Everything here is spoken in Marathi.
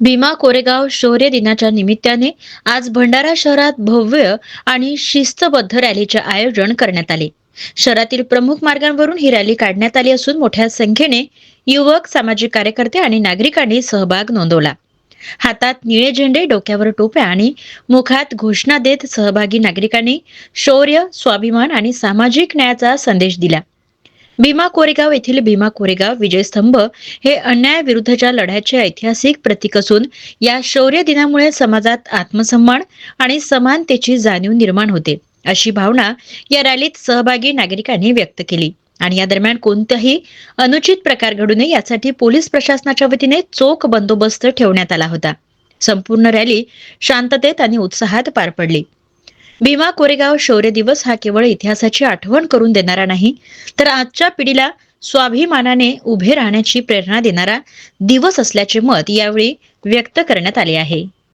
भीमा कोरेगाव शौर्य दिनाच्या निमित्ताने आज भंडारा शहरात भव्य आणि शिस्तबद्ध रॅलीचे आयोजन करण्यात आले. शहरातील प्रमुख मार्गांवरून ही रॅली काढण्यात आली असून मोठ्या संख्येने युवक, सामाजिक कार्यकर्ते आणि नागरिकांनी सहभाग नोंदवला. हातात निळे झेंडे, डोक्यावर टोप्या आणि मुखात घोषणा देत सहभागी नागरिकांनी शौर्य, स्वाभिमान आणि सामाजिक न्यायाचा संदेश दिला. भीमा कोरेगाव येथील भीमा कोरेगाव विजयस्तंभ हे अन्यायाविरुद्धच्या लढ्याचे ऐतिहासिक प्रतीक असून या शौर्य दिनामुळे समाजात आत्मसन्मान आणि समानतेची जाणीव निर्माण होते, अशी भावना या रॅलीत सहभागी नागरिकांनी व्यक्त केली. आणि या दरम्यान कोणताही अनुचित प्रकार घडू नये यासाठी पोलीस प्रशासनाच्या वतीने चोख बंदोबस्त ठेवण्यात आला होता. संपूर्ण रॅली शांततेत आणि उत्साहात पार पडली. भीमा कोरेगाव शौर्य दिवस हा केवळ इतिहासाची आठवण करून देणारा नाही, तर आजच्या पिढीला स्वाभिमानाने उभे राहण्याची प्रेरणा देणारा दिवस असल्याचे मत यावेळी व्यक्त करण्यात आले आहे.